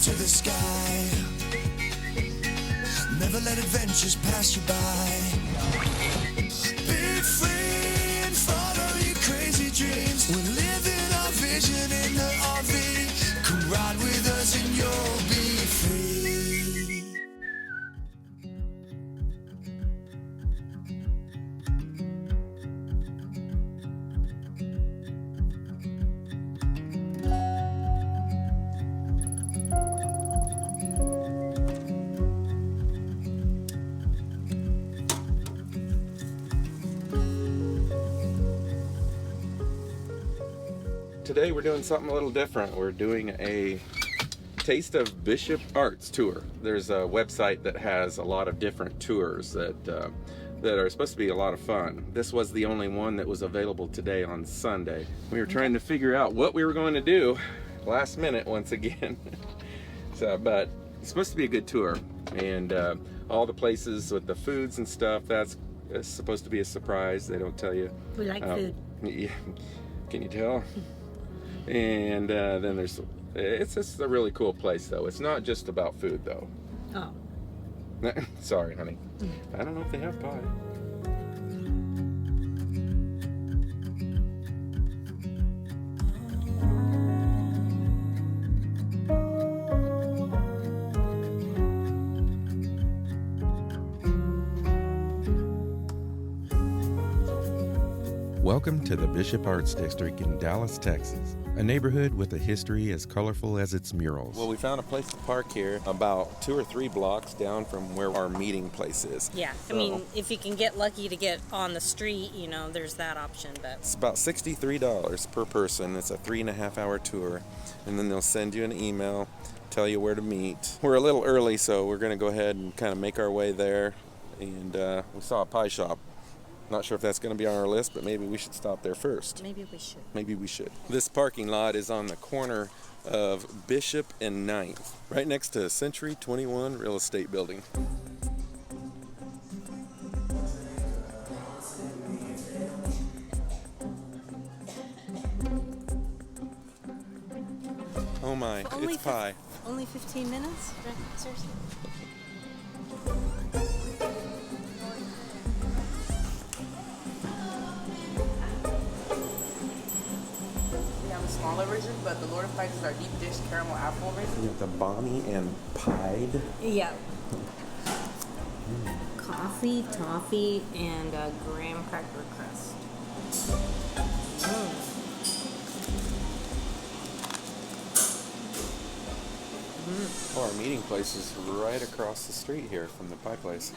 to the sky. Never let adventures pass you by. Be free and follow your crazy dreams. We're living our vision in the RV. Come ride with us and you'll be free. Today we're doing something a little different. We're doing a Taste of Bishop Arts tour. There's a website that has a lot of different tours that are supposed to be a lot of fun. This was the only one that was available today on Sunday. We were trying to figure out what we were going to do last minute once again. But it's supposed to be a good tour, and all the places with the foods and stuff, that's supposed to be a surprise. They don't tell you. We like food. Yeah, can you tell? And then it's just a really cool place, though. It's not just about food, though. Oh. Sorry, honey. I don't know if they have pie. Welcome to the Bishop Arts District in Dallas, Texas, a neighborhood with a history as colorful as its murals. Well, we found a place to park here about 2 or 3 blocks down from where our meeting place is. Yeah, I mean, if you can get lucky to get on the street, you know, there's that option. But it's about $63 per person. It's a 3.5-hour tour, and then they'll send you an email, tell you where to meet. We're a little early, so we're going to go ahead and kind of make our way there. And we saw a pie shop. Not sure if that's going to be on our list, but maybe we should stop there first. maybe we should. Maybe we should. This parking lot is on the corner of Bishop and 9th, right next to Century 21 Real Estate Building. Oh my, it's pie. Only 15 minutes? Seriously? Smaller version, but the Lord of Clyde is our deep dish caramel apple version. You have the Bonnie and Clyde. Yeah. Coffee, toffee, and graham cracker crust. Oh, our meeting place is right across the street here from the pie place.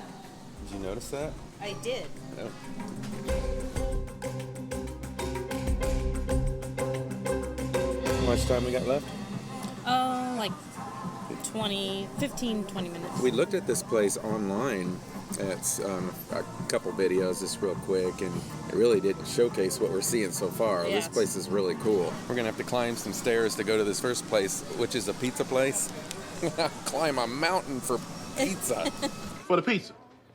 Did you notice that? I did. Yep. How much time we got left? Oh, like 15, 20 minutes. We looked at this place online at a couple videos just real quick, and it really didn't showcase what we're seeing so far. Yeah. This place is really cool. We're gonna have to climb some stairs to go to this first place, which is a pizza place. Climb a mountain for pizza. For the pizza.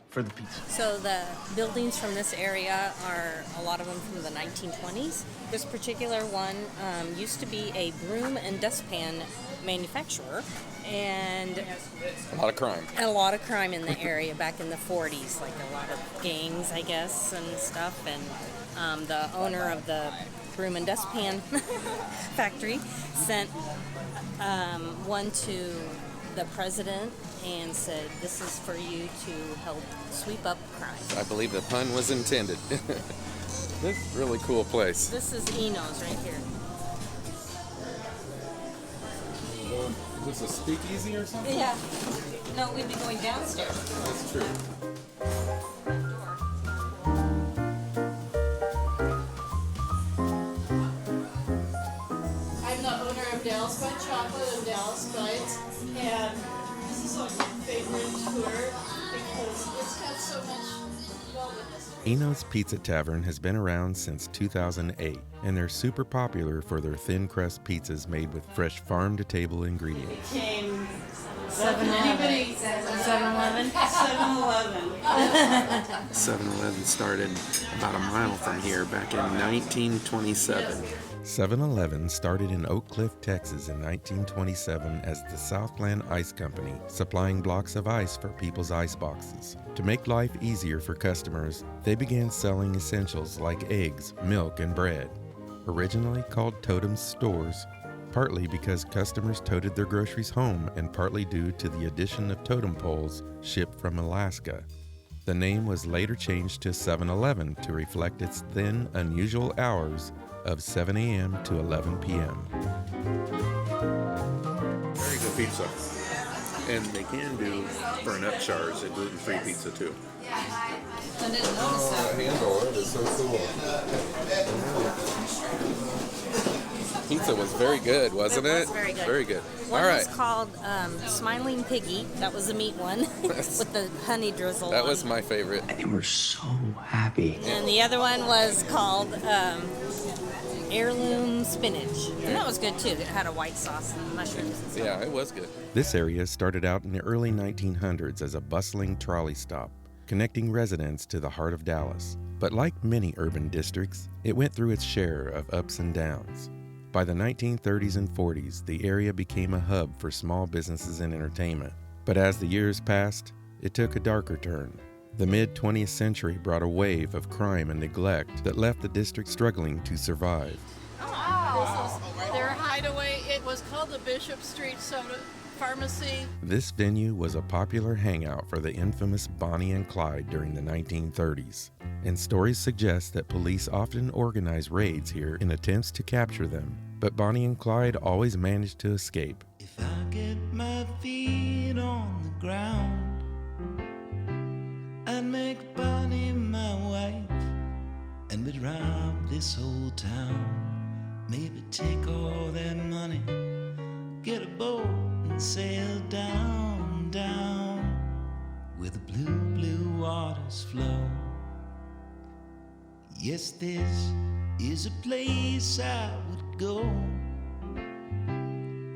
For the pizza. So the buildings from this area are a lot of them from the 1920s. This particular one used to be a broom and dustpan manufacturer, and A lot of crime. a lot of crime in the area back in the 40s, like a lot of gangs, I guess, and stuff. And the owner of the broom and dustpan factory sent one to the president and said, "This is for you to help sweep up crime." I believe the pun was intended. This is a really cool place. This is Eno's right here. Is this a speakeasy or something? Yeah. No, we'd be going downstairs. That's true. I'm the owner of Dallas by Chocolate and Dallas Bites, and this is like my favorite tour because it's got so much wellness. Eno's Pizza Tavern has been around since 2008, and they're super popular for their thin crust pizzas made with fresh farm-to-table ingredients. Came 7-Eleven. 7-Eleven. 7-Eleven started about a mile from here back in 1927. 7-Eleven started in Oak Cliff, Texas in 1927 as the Southland Ice Company, supplying blocks of ice for people's ice boxes. To make life easier for customers, they began selling essentials like eggs, milk, and bread. Originally called Totem's Stores, partly because customers toted their groceries home and partly due to the addition of totem poles shipped from Alaska. The name was later changed to 7-Eleven to reflect its then unusual hours of 7 a.m. to 11 p.m. Very good pizza. And they can do, for an upcharge, a gluten-free pizza too. I didn't notice that. Handle, that is so cool. Pizza was very good, wasn't it? It was very good. Very good. One All right. was called Smiling Piggy. That was the meat one with the honey drizzle. That on was it. my favorite. They were so happy. And the other one was called Heirloom Spinach. And that was good too. It had a white sauce and mushrooms and stuff. Yeah, it was good. This area started out in the early 1900s as a bustling trolley stop, connecting residents to the heart of Dallas. But like many urban districts, it went through its share of ups and downs. By the 1930s and 40s, the area became a hub for small businesses and entertainment. But as the years passed, it took a darker turn. The mid-20th century brought a wave of crime and neglect that left the district struggling to survive. Wow. This is their hideaway. It was called the Bishop Street Soda Pharmacy. This venue was a popular hangout for the infamous Bonnie and Clyde during the 1930s, and stories suggest that police often organized raids here in attempts to capture them. But Bonnie and Clyde always managed to escape. If I get my feet on the ground, I'd make Bonnie my wife, and we'd rob this whole town. Maybe take all that money, get a boat and sail down, down, where the blue, blue waters flow. Yes, this is a place I would go.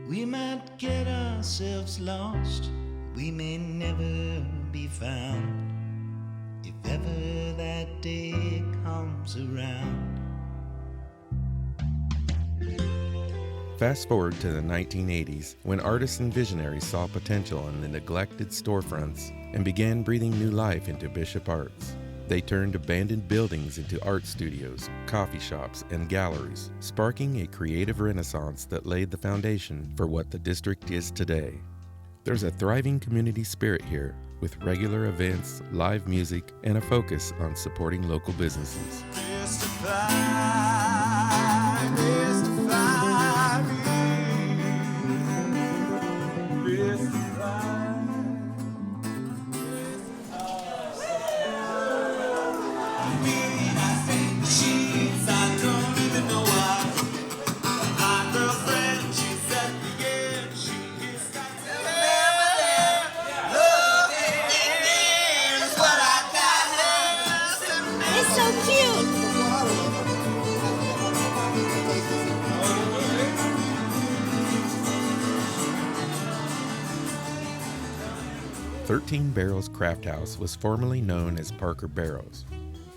We might get ourselves lost, we may never be found, if ever that day comes around. Fast forward to the 1980s, when artists and visionaries saw potential in the neglected storefronts and began breathing new life into Bishop Arts. They turned abandoned buildings into art studios, coffee shops, and galleries, sparking a creative renaissance that laid the foundation for what the district is today. There's a thriving community spirit here, with regular events, live music, and a focus on supporting local businesses. It's so cute. 13 Barrels Craft House was formerly known as Parker Barrows.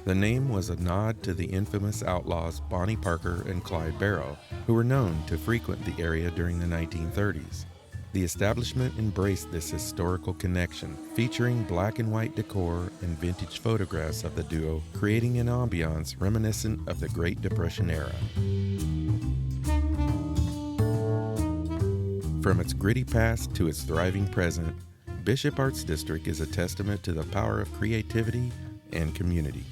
The name was a nod to the infamous outlaws Bonnie Parker and Clyde Barrow, who were known to frequent the area during the 1930s. The establishment embraced this historical connection, featuring black and white decor and vintage photographs of the duo, creating an ambiance reminiscent of the Great Depression era. From its gritty past to its thriving present, Bishop Arts District is a testament to the power of creativity and community.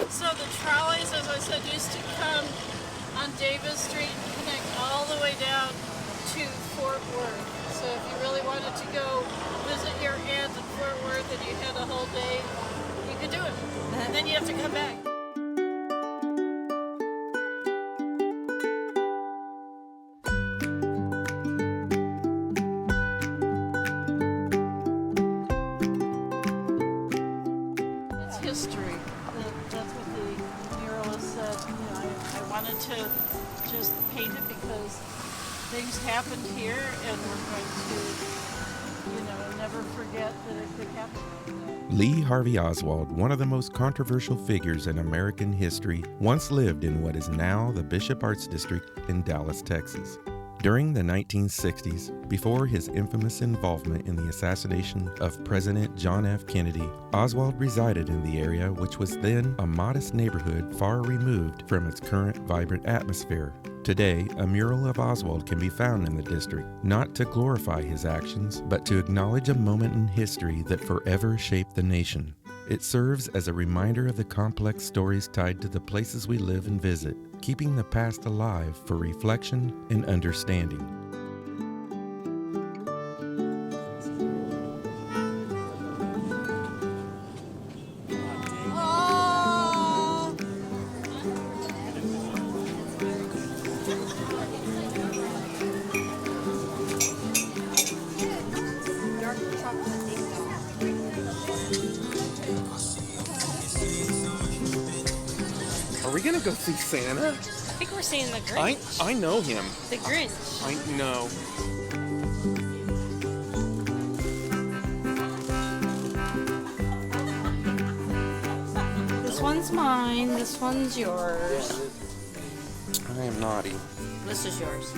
So the trolleys, as I said, used to come on Davis Street and connect all the way down to Fort Worth. So if you really wanted to go visit your aunt in Fort Worth and you had a whole day, you could do it. And then you have to come back. It's history. That's what the muralist said. You know, I wanted to just paint it because things happened here and we're going to, you know, never forget that it could happen. Lee Harvey Oswald, one of the most controversial figures in American history, once lived in what is now the Bishop Arts District in Dallas, Texas. During the 1960s, before his infamous involvement in the assassination of President John F. Kennedy, Oswald resided in the area, which was then a modest neighborhood far removed from its current vibrant atmosphere. Today, a mural of Oswald can be found in the district, not to glorify his actions, but to acknowledge a moment in history that forever shaped the nation. It serves as a reminder of the complex stories tied to the places we live and visit, keeping the past alive for reflection and understanding. Are we gonna go see Santa? I think we're seeing the Grinch. I know him. The Grinch. I know. This one's mine. This one's yours. I am naughty. This is yours.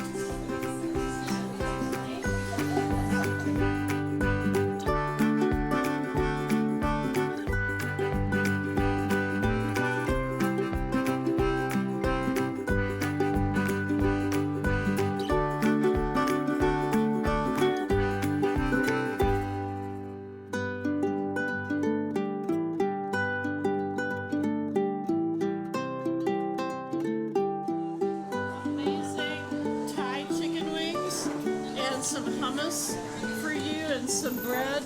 Some hummus for you and some bread.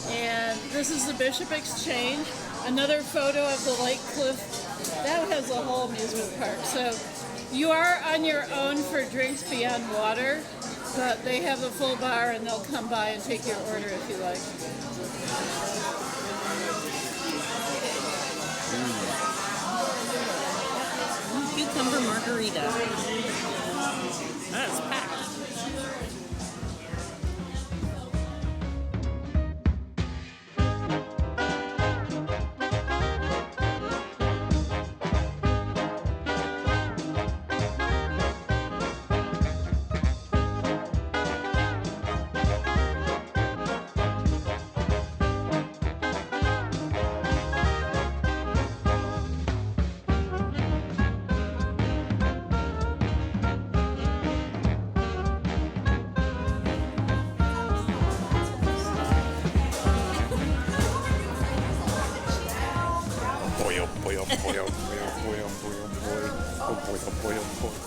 And this is the Bishop Exchange. Another photo of the Lake Cliff. That has a whole amusement park. So you are on your own for drinks beyond water, but they have a full bar and they'll come by and take your order if you like. Cucumber margarita. That's packed.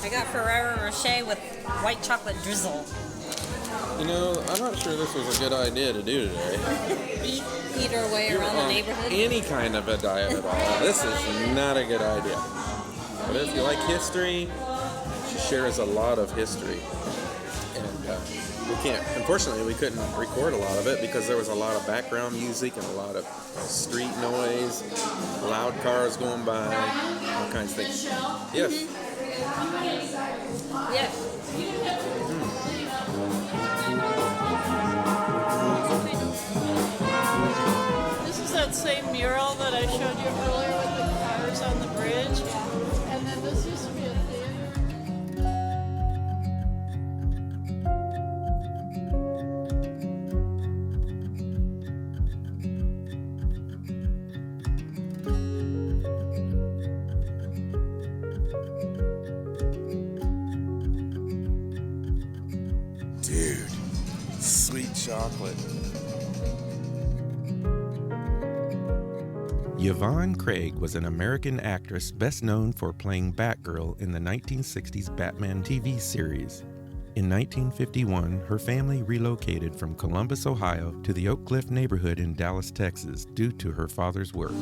I got Ferrero Rocher with white chocolate drizzle. You know, I'm not sure this was a good idea to do today. Eat our way around the neighborhood. Any kind of a diet at all. This is not a good idea. But if you like history, she shares a lot of history. And unfortunately, we couldn't record a lot of it because there was a lot of background music and a lot of street noise, loud cars going by, all kinds of things. Yes. Yes. This is that same mural that I showed you earlier with the cars on the bridge. And then this used to be a theater. Dude, sweet chocolate. Yvonne Craig was an American actress best known for playing Batgirl in the 1960s Batman TV series. In 1951, her family relocated from Columbus, Ohio to the Oak Cliff neighborhood in Dallas, Texas due to her father's work.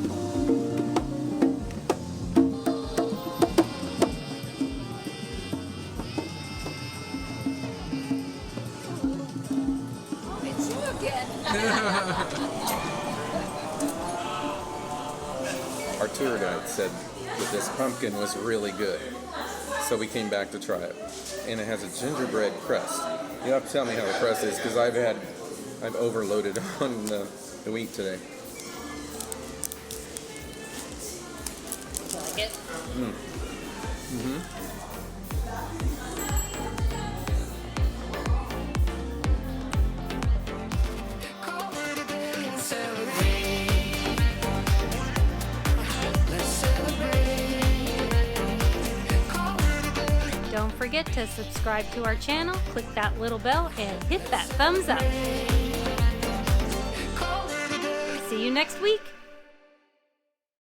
It's you again. Our tour guide said that this pumpkin was really good, so we came back to try it. And it has a gingerbread crust. You have to tell me how the crust is, because I've I've overloaded on the wheat today. You like it? Call it a day and celebrate. Let's celebrate. Call it a day. Don't forget to subscribe to our channel, click that little bell, and hit that thumbs up. Call it a day. See you next week.